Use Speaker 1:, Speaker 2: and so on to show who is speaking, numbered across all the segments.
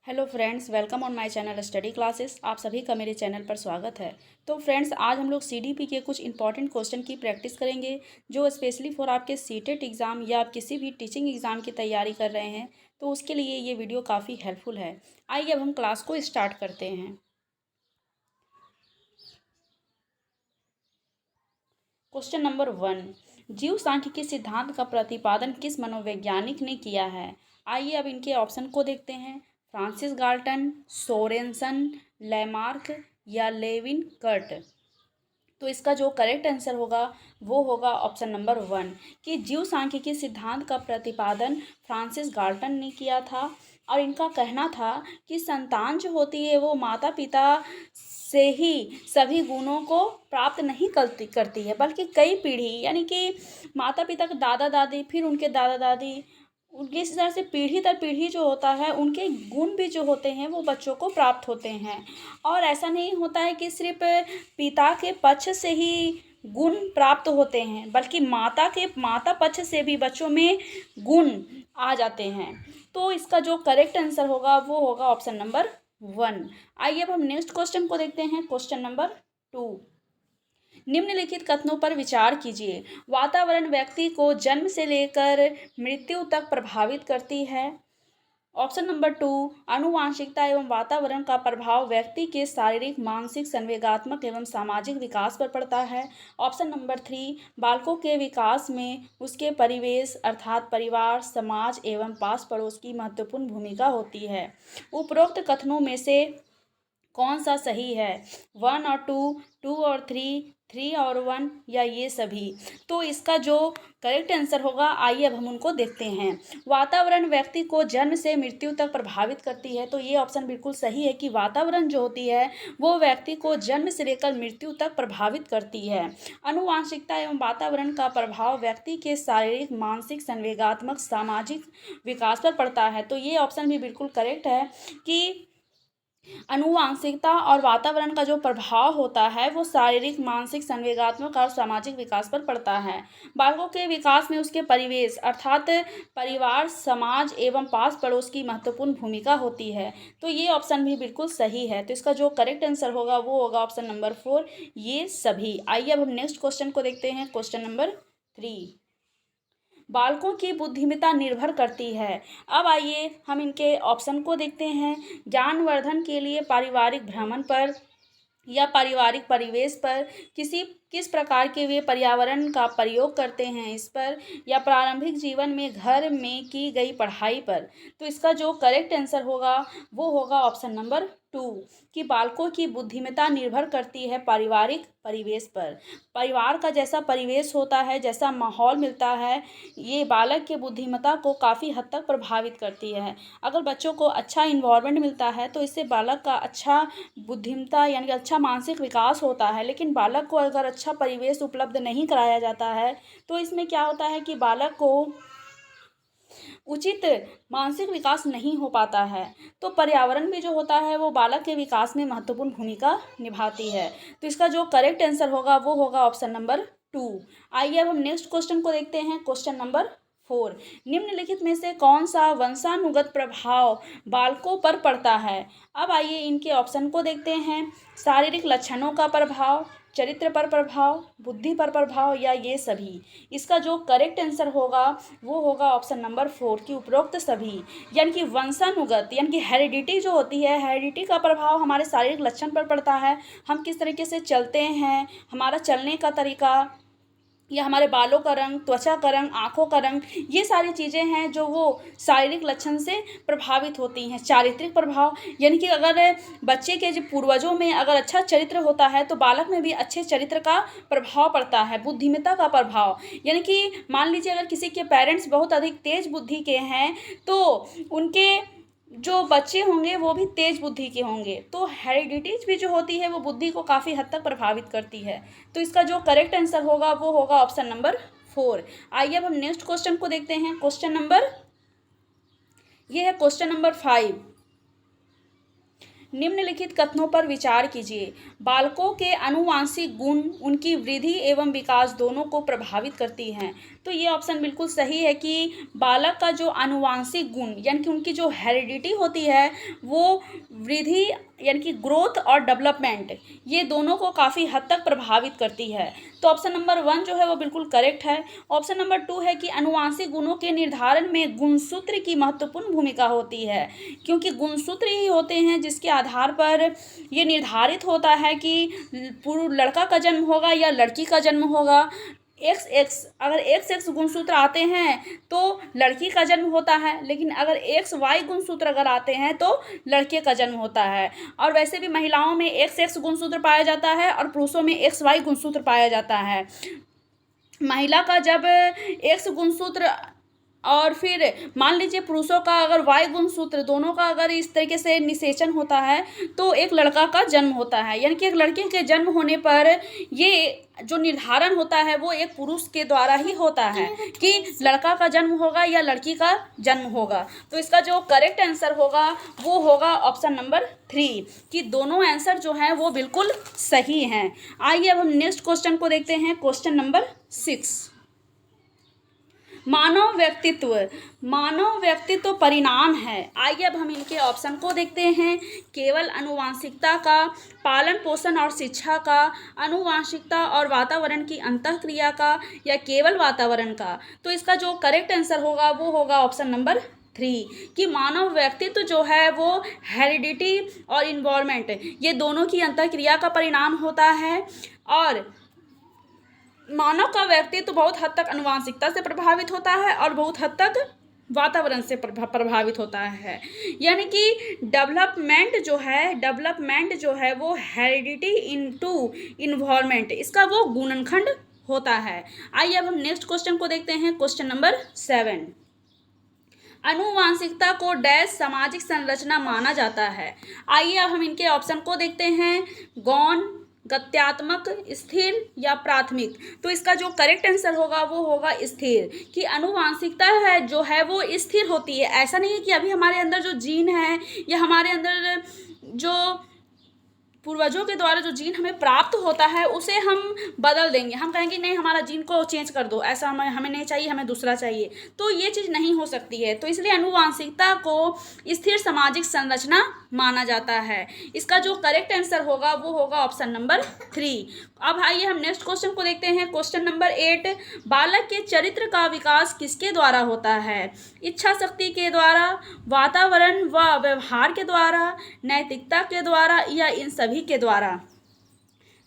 Speaker 1: Hello friends, welcome on my channel study classes. आप सभी का मेरे चैनल पर स्वागत है। तो फ्रेंड्स, आज हम लोग सीडीपी के कुछ इंपॉर्टेंट क्वेश्चन की प्रैक्टिस करेंगे जो स्पेशली फॉर आपके सीटेट एग्ज़ाम या आप किसी भी टीचिंग एग्ज़ाम की तैयारी कर रहे हैं, तो उसके लिए ये वीडियो काफ़ी हेल्पफुल है। आइए अब हम क्लास को स्टार्ट करते हैं। क्वेश्चन नंबर 1, जीव सांख्यिकी सिद्धांत का प्रतिपादन किस मनोवैज्ञानिक ने किया है? आइए अब इनके ऑप्शन को देखते हैं। फ्रांसिस गाल्टन, सोरेनसन, लैमार्क या लेविन कर्ट। तो इसका जो करेक्ट आंसर होगा वो होगा ऑप्शन नंबर 1 कि जीव सांख्यिकी सिद्धांत का प्रतिपादन फ्रांसिस गाल्टन ने किया था। और इनका कहना था कि संतान जो होती है वो माता पिता से ही सभी गुणों को प्राप्त नहीं करती है, बल्कि कई पीढ़ी यानी कि माता पिता के दादा दादी, फिर उनके दादा दादी, उनके इस तरह से पीढ़ी दर पीढ़ी जो होता है उनके गुण भी जो होते हैं वो बच्चों को प्राप्त होते हैं। और ऐसा नहीं होता है कि सिर्फ पिता के पक्ष से ही गुण प्राप्त होते हैं, बल्कि माता पक्ष से भी बच्चों में गुण आ जाते हैं। तो इसका जो करेक्ट आंसर होगा वो होगा ऑप्शन नंबर 1। आइए अब हम नेक्स्ट क्वेश्चन को देखते हैं। क्वेश्चन नंबर 2, निम्नलिखित कथनों पर विचार कीजिए। वातावरण व्यक्ति को जन्म से लेकर मृत्यु तक प्रभावित करती है। ऑप्शन नंबर 2, आनुवांशिकता एवं वातावरण का प्रभाव व्यक्ति के शारीरिक, मानसिक, संवेगात्मक एवं सामाजिक विकास पर पड़ता है। ऑप्शन नंबर 3, बालकों के विकास में उसके परिवेश अर्थात परिवार, समाज एवं पास पड़ोस की महत्वपूर्ण भूमिका होती है। उपरोक्त कथनों में से कौन सा सही है? 1 और 2, 2 और 3, 3 और 1 या ये सभी? तो इसका जो करेक्ट आंसर होगा आइए अब हम उनको देखते हैं। वातावरण व्यक्ति को जन्म से मृत्यु तक प्रभावित करती है, तो ये ऑप्शन बिल्कुल सही है कि वातावरण जो होती है वो व्यक्ति को जन्म से लेकर मृत्यु तक प्रभावित करती है। आनुवांशिकता एवं वातावरण का प्रभाव व्यक्ति के शारीरिक, मानसिक, संवेगात्मक, सामाजिक विकास पर पड़ता है, तो ये ऑप्शन भी बिल्कुल करेक्ट है कि आनुवांशिकता और वातावरण का जो प्रभाव होता है वो शारीरिक, मानसिक, संवेगात्मक और सामाजिक विकास पर पड़ता है। बालकों के विकास में उसके परिवेश अर्थात परिवार, समाज एवं पास पड़ोस की महत्वपूर्ण भूमिका होती है, तो ये ऑप्शन भी बिल्कुल सही है। तो इसका जो करेक्ट आंसर होगा वो होगा ऑप्शन नंबर 4, ये सभी। आइए अब हम नेक्स्ट क्वेश्चन को देखते हैं। क्वेश्चन नंबर 3, बालकों की बुद्धिमत्ता निर्भर करती है। अब आइए हम इनके ऑप्शन को देखते हैं। ज्ञानवर्धन के लिए पारिवारिक भ्रमण पर या पारिवारिक परिवेश पर, किस प्रकार के वे पर्यावरण का प्रयोग करते हैं इस पर, या प्रारंभिक जीवन में घर में की गई पढ़ाई पर। तो इसका जो करेक्ट आंसर होगा वो होगा ऑप्शन नंबर 2 कि बालकों की बुद्धिमत्ता निर्भर करती है पारिवारिक परिवेश पर। परिवार का जैसा परिवेश होता है, जैसा माहौल मिलता है, ये बालक के बुद्धिमत्ता को काफ़ी हद तक प्रभावित करती है। अगर बच्चों को अच्छा इन्वायरमेंट मिलता है तो इससे बालक का अच्छा बुद्धिमत्ता यानी कि अच्छा मानसिक विकास होता है। लेकिन बालक को अगर अच्छा परिवेश उपलब्ध नहीं कराया जाता है तो इसमें क्या होता है कि बालक को उचित मानसिक विकास नहीं हो पाता है। तो पर्यावरण भी जो होता है वो बालक के विकास में महत्वपूर्ण भूमिका निभाती है। तो इसका जो करेक्ट आंसर होगा वो होगा ऑप्शन नंबर 2। आइए अब हम नेक्स्ट क्वेश्चन को देखते हैं। क्वेश्चन नंबर 4, निम्नलिखित में से कौन सा वंशानुगत प्रभाव बालकों पर पड़ता है? अब आइए इनके ऑप्शन को देखते हैं। शारीरिक लक्षणों का प्रभाव, चरित्र पर प्रभाव, बुद्धि पर प्रभाव या ये सभी? इसका जो करेक्ट आंसर होगा वो होगा ऑप्शन नंबर 4 कि उपरोक्त सभी। यानी कि वंशानुगत यानी कि हेरिडिटी जो होती है, हेरिडिटी का प्रभाव हमारे शारीरिक लक्षण पर पड़ता है। हम किस तरीके से चलते हैं, हमारा चलने का तरीका, या हमारे बालों का रंग, त्वचा का रंग, आँखों का रंग, ये सारी चीज़ें हैं जो वो शारीरिक लक्षण से प्रभावित होती हैं। चारित्रिक प्रभाव यानी कि अगर बच्चे के जो पूर्वजों में अगर अच्छा चरित्र होता है तो बालक में भी अच्छे चरित्र का प्रभाव पड़ता है। बुद्धिमत्ता का प्रभाव यानी कि मान लीजिए अगर किसी के पेरेंट्स बहुत अधिक तेज बुद्धि के हैं तो उनके जो बच्चे होंगे वो भी तेज बुद्धि के होंगे। तो हेरिडिटीज भी जो होती है वो बुद्धि को काफ़ी हद तक प्रभावित करती है। तो इसका जो करेक्ट आंसर होगा वो होगा ऑप्शन नंबर 4। आइए अब हम नेक्स्ट क्वेश्चन को देखते हैं। क्वेश्चन नंबर ये है क्वेश्चन नंबर 5, निम्नलिखित कथनों पर विचार कीजिए। बालकों के आनुवंशिक गुण उनकी वृद्धि एवं विकास दोनों को प्रभावित करती हैं। तो ये ऑप्शन बिल्कुल सही है कि बालक का जो आनुवंशिक गुण यानी कि उनकी जो हेरिडिटी होती है वो वृद्धि यानी कि ग्रोथ और डेवलपमेंट ये दोनों को काफ़ी हद तक प्रभावित करती है। तो ऑप्शन नंबर 1 जो है वो बिल्कुल करेक्ट है। ऑप्शन नंबर 2 है कि आनुवंशिक गुणों के निर्धारण में गुणसूत्र की महत्वपूर्ण भूमिका होती है, क्योंकि गुणसूत्र ही होते हैं जिसके आधार पर ये निर्धारित होता है कि पूर्ण लड़का का जन्म होगा या लड़की का जन्म होगा। अगर XX गुणसूत्र आते हैं तो लड़की का जन्म होता है, लेकिन अगर XY गुणसूत्र अगर आते हैं तो लड़के का जन्म होता है। और वैसे भी महिलाओं में XX गुणसूत्र पाया जाता है और पुरुषों में XY गुणसूत्र पाया जाता है। महिला का जब X गुणसूत्र और फिर मान लीजिए पुरुषों का अगर Y गुणसूत्र दोनों का अगर इस तरीके से निषेचन होता है तो एक लड़का का जन्म होता है, यानी कि एक लड़के के जन्म होने पर ये जो निर्धारण होता है वो एक पुरुष के द्वारा ही होता है कि लड़का का जन्म होगा या लड़की का जन्म होगा। तो इसका जो करेक्ट आंसर होगा वो होगा ऑप्शन नंबर 3 कि दोनों आंसर जो हैं वो बिल्कुल सही हैं। आइए अब हम नेक्स्ट क्वेश्चन को देखते हैं, क्वेश्चन नंबर 6। मानव व्यक्तित्व परिणाम है। आइए अब हम इनके ऑप्शन को देखते हैं। केवल आनुवंशिकता का, पालन पोषण और शिक्षा का, आनुवंशिकता और वातावरण की अंतःक्रिया का, या केवल वातावरण का। तो इसका जो करेक्ट आंसर होगा वो होगा ऑप्शन नंबर 3 कि मानव व्यक्तित्व जो है वो हेरिडिटी और इन्वायरमेंट ये दोनों की अंतःक्रिया का परिणाम होता है। और मानव का व्यक्तित्व बहुत हद तक आनुवंशिकता से प्रभावित होता है और बहुत हद तक वातावरण से प्रभावित होता है, यानी कि डेवलपमेंट जो है वो हेरिडिटी इनटू इन्वायरमेंट इसका वो गुणनखंड होता है। आइए अब हम नेक्स्ट क्वेश्चन को देखते हैं, क्वेश्चन नंबर 7। आनुवंशिकता को डैश सामाजिक संरचना माना जाता है। आइए अब हम इनके ऑप्शन को देखते हैं। गौण, गत्यात्मक, स्थिर या प्राथमिक। तो इसका जो करेक्ट आंसर होगा वो होगा स्थिर, कि आनुवंशिकता है जो है वो स्थिर होती है। ऐसा नहीं है कि अभी हमारे अंदर जो जीन है या हमारे अंदर जो पूर्वजों के द्वारा जो जीन हमें प्राप्त होता है उसे हम बदल देंगे, हम कहेंगे नहीं हमारा जीन को चेंज कर दो, ऐसा हमें नहीं चाहिए, हमें दूसरा चाहिए। तो ये चीज़ नहीं हो सकती है। तो इसलिए आनुवंशिकता को स्थिर सामाजिक संरचना माना जाता है। इसका जो करेक्ट आंसर होगा वो होगा ऑप्शन नंबर 3। अब आइए हम नेक्स्ट क्वेश्चन को देखते हैं, क्वेश्चन नंबर 8। बालक के चरित्र का विकास किसके द्वारा होता है? इच्छा शक्ति के द्वारा, वातावरण व व्यवहार के द्वारा, नैतिकता के द्वारा, या इन सभी के द्वारा।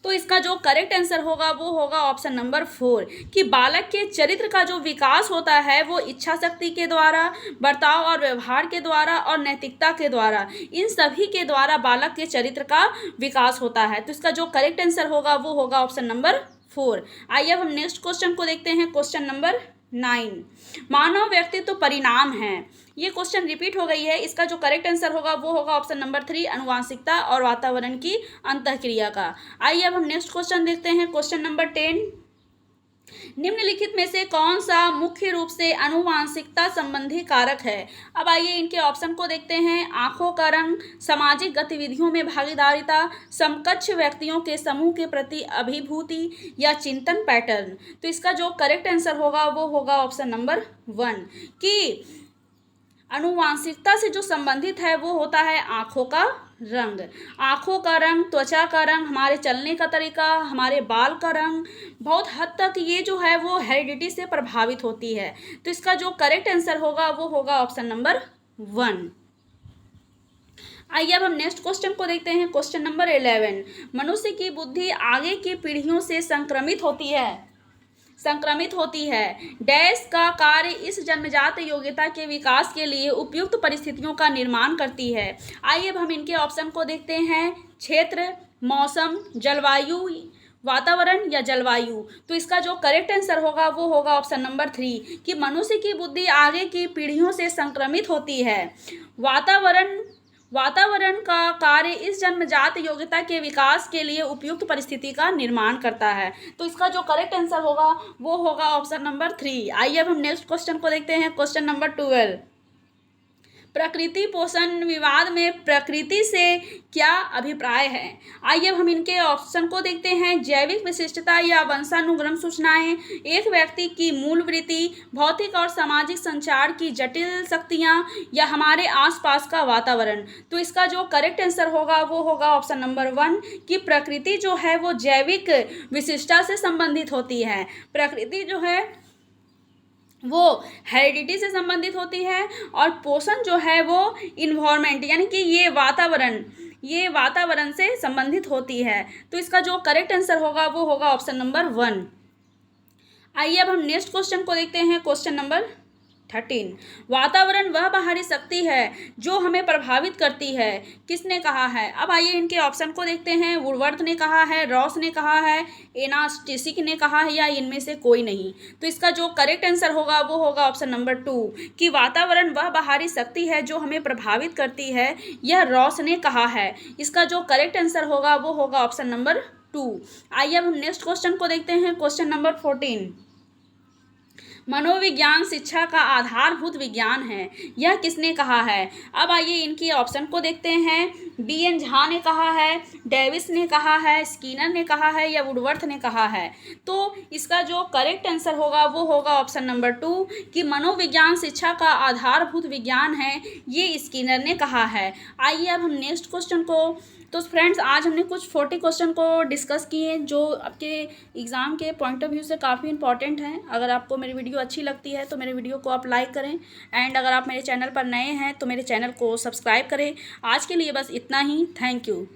Speaker 1: तो इसका जो करेक्ट आंसर होगा वो होगा ऑप्शन नंबर 4 कि बालक के चरित्र का जो विकास होता है वो इच्छा शक्ति के द्वारा, बर्ताव और व्यवहार के द्वारा और नैतिकता के द्वारा, इन सभी के द्वारा बालक के चरित्र का विकास होता है। तो इसका जो करेक्ट आंसर होगा वो होगा ऑप्शन नंबर 4। आइए अब हम नेक्स्ट क्वेश्चन को देखते हैं, क्वेश्चन नंबर 9। मानव व्यक्तित्व परिणाम है। ये क्वेश्चन रिपीट हो गई है। इसका जो करेक्ट आंसर होगा वो होगा ऑप्शन नंबर 3 आनुवंशिकता और वातावरण की अंतःक्रिया का। आइए अब हम नेक्स्ट क्वेश्चन देखते हैं, क्वेश्चन नंबर 10। निम्नलिखित में से कौन सा मुख्य रूप से आनुवंशिकता संबंधी कारक है? अब आइए इनके ऑप्शन को देखते हैं। आंखों का रंग, सामाजिक गतिविधियों में भागीदारिता, समकक्ष व्यक्तियों के समूह के प्रति अभिभूति, या चिंतन पैटर्न। तो इसका जो करेक्ट आंसर होगा वो होगा ऑप्शन नंबर 1 कि आनुवंशिकता से जो संबंधित है वो होता है आंखों का रंग। आंखों का रंग, त्वचा का रंग, हमारे चलने का तरीका, हमारे बाल का रंग, बहुत हद तक ये जो है वो हेरिडिटी से प्रभावित होती है। तो इसका जो करेक्ट आंसर होगा वो होगा ऑप्शन नंबर 1। आइए अब हम नेक्स्ट क्वेश्चन को देखते हैं, क्वेश्चन नंबर 11। मनुष्य की बुद्धि आगे की पीढ़ियों से संक्रमित होती है। डैश का कार्य इस जन्मजात योग्यता के विकास के लिए उपयुक्त परिस्थितियों का निर्माण करती है। आइए अब हम इनके ऑप्शन को देखते हैं। क्षेत्र, मौसम, जलवायु, वातावरण या जलवायु। तो इसका जो करेक्ट आंसर होगा वो होगा ऑप्शन नंबर 3 कि मनुष्य की बुद्धि आगे की पीढ़ियों से संक्रमित होती है। वातावरण का कार्य इस जन्मजात योग्यता के विकास के लिए उपयुक्त परिस्थिति का निर्माण करता है। तो इसका जो करेक्ट आंसर होगा वो होगा ऑप्शन नंबर 3। आइए अब हम नेक्स्ट क्वेश्चन को देखते हैं, क्वेश्चन नंबर 12। प्रकृति पोषण विवाद में प्रकृति से क्या अभिप्राय है? आइए अब हम इनके ऑप्शन को देखते हैं। जैविक विशिष्टता या वंशानुक्रम सूचनाएं, एक व्यक्ति की मूल वृत्ति, भौतिक और सामाजिक संचार की जटिल शक्तियां, या हमारे आसपास का वातावरण। तो इसका जो करेक्ट आंसर होगा वो होगा ऑप्शन नंबर 1 कि प्रकृति जो है वो जैविक विशिष्टता से संबंधित होती है। प्रकृति जो है वो हेरिडिटी से संबंधित होती है और पोषण जो है वो इन्वायरमेंट यानी कि ये वातावरण से संबंधित होती है। तो इसका जो करेक्ट आंसर होगा वो होगा ऑप्शन नंबर 1। आइए अब हम नेक्स्ट क्वेश्चन को देखते हैं। क्वेश्चन नंबर 13, वातावरण वह बाहरी शक्ति है जो हमें प्रभावित करती है, किसने कहा है? अब आइए इनके ऑप्शन को देखते हैं। वुडवर्थ ने कहा है, रॉस ने कहा है, एनास्टेसिक ने कहा है, या इनमें से कोई नहीं। तो इसका जो करेक्ट आंसर होगा वो होगा ऑप्शन नंबर 2 कि वातावरण वह बाहरी शक्ति है जो हमें प्रभावित करती है, यह रॉस ने कहा है। इसका जो करेक्ट आंसर होगा वो होगा ऑप्शन नंबर 2। आइए अब हम नेक्स्ट क्वेश्चन को देखते हैं। क्वेश्चन नंबर 14, मनोविज्ञान शिक्षा का आधारभूत विज्ञान है, यह किसने कहा है? अब आइए इनकी ऑप्शन को देखते हैं। B.N. झा ने कहा है, डेविस ने कहा है, स्किनर ने कहा है, या वुडवर्थ ने कहा है। तो इसका जो करेक्ट आंसर होगा वो होगा ऑप्शन नंबर 2 कि मनोविज्ञान शिक्षा का आधारभूत विज्ञान है, ये स्किनर ने कहा है। आइए अब हम नेक्स्ट क्वेश्चन को, तो फ्रेंड्स आज हमने कुछ 40 क्वेश्चन को डिस्कस किए जो आपके एग्ज़ाम के पॉइंट ऑफ व्यू से काफ़ी इंपॉर्टेंट हैं। अगर आपको मेरी वीडियो अच्छी लगती है तो मेरे वीडियो को आप लाइक करें, एंड अगर आप मेरे चैनल पर नए हैं तो मेरे चैनल को सब्सक्राइब करें। आज के लिए बस इतना ही। Thank you.